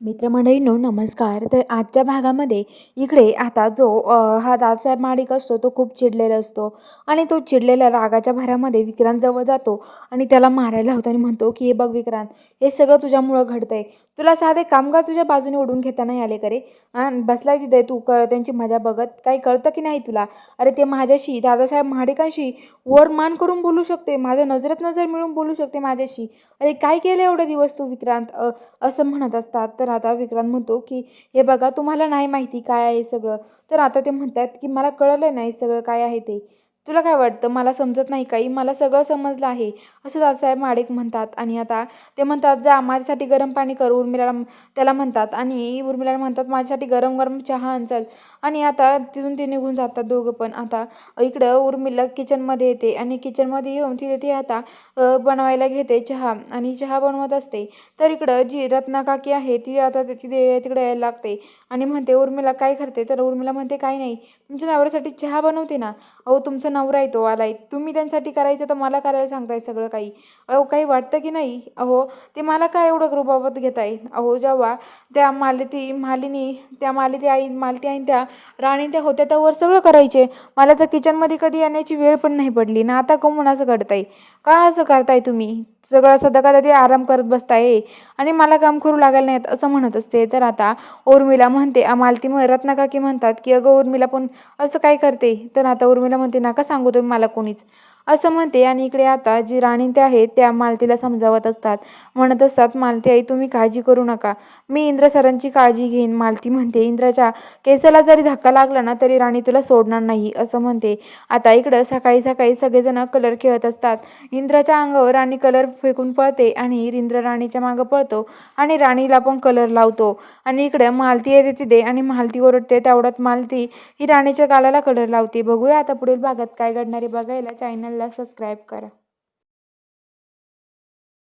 मित्रमंडळींनो नमस्कार. तर आजच्या भागामध्ये इकडे आता जो हा दादासाहेब महाडिक असतो तो खूप चिडलेला असतो आणि तो चिडलेल्या रागाच्या भरामध्ये विक्रांतजवळ जातो आणि त्याला मारायला होतो आणि म्हणतो की हे बघ विक्रांत, हे सगळं तुझ्यामुळं घडतंय. तुला साधे कामगार तुझ्या बाजूने ओढून घेता नाही आले करे आणि बसलाय तिथे तू त्यांची मजा बघत. काही कळतं की नाही तुला? अरे ते माझ्याशी दादासाहेब महाडिकांशी वर मान करून बोलू शकते, माझ्या नजरेत नजर मिळून बोलू शकते माझ्याशी. अरे काय केलं एवढे दिवस तू विक्रांत? असं म्हणत असतात. तर आता विक्रांत म्हणतो की हे बघा तुम्हाला नाही माहिती काय आहे सगळं. तर आता ते म्हणतात की मला कळलं नाही सगळं काय आहे ते. तुला काय वाटतं मला समजत नाही काही? मला सगळं समजलं आहे असं दादासाहेब महाडिक म्हणतात. आणि आता ते म्हणतात जा माझ्यासाठी गरम पाणी कर. उर्मिलाला त्याला म्हणतात आणि उर्मिलाला म्हणतात माझ्यासाठी गरम गरम चहा आणचल. आणि आता तिथून ते निघून जातात दोघं पण. आता इकडं उर्मिला किचनमध्ये येते आणि किचनमध्ये येऊन तिथे ती आता बनवायला घेते चहा आणि चहा बनवत असते. तर इकडं जी रत्ना काकी आहे ती आता तिकडे यायला लागते आणि म्हणते उर्मिला काय करते? तर उर्मिला म्हणते काही नाही, तुमच्या नवऱ्यासाठी चहा बनवते ना. अहो तुमचा नवरा आहे तो आलाय, तुम्ही त्यांसाठी करायचं तर मला करायला सांगताय सगळं काही. अहो काही वाटतं की नाही? अहो ते मला काय एवढं रुबाबत घेताय? अहो जेव्हा त्या मालती आई त्या राणी त्या होत्या त्यावर सगळं करायचे. मला तर किचनमध्ये कधी येण्याची वेळ पण नाही पडली ना. आता कमून असं घडताय? का असं करताय तुम्ही? सगळं सध्या ते आराम करत बसताय आणि मला काम करू लागायला नाहीत असं म्हणत असते. तर आता उर्मिला म्हणते मालती रत्ना काकी म्हणतात की अगं उर्मिला पण असं काय करते? तर आता उर्मिला म्हणते नका सांगू तुम्ही मला कोणीच असं म्हणते. आणि इकडे आता जी राणी त्या आहेत त्या मालतीला समजावत असतात, म्हणत असतात मालती आई तुम्ही काळजी करू नका, मी इंद्र सरांची काळजी घेईन. मालती म्हणते इंद्राच्या केसाला जरी धक्का लागला ना तरी राणी तुला सोडणार नाही असं म्हणते. आता इकडं सकाळी सकाळी सगळेजण कलर खेळत असतात. इंद्राच्या अंगावर राणी कलर फेकून पळते आणि इंद्र राणीच्या मागं पळतो आणि राणीला पण कलर लावतो. आणि इकडे मालती येते तिथे आणि मालती ओरडते. तेवढ्यात मालती ही राणीच्या गालाला कलर लावते. बघूया आता पुढील भागात काय घडणारे. बघायला चॅनलला सबस्क्राईब करा.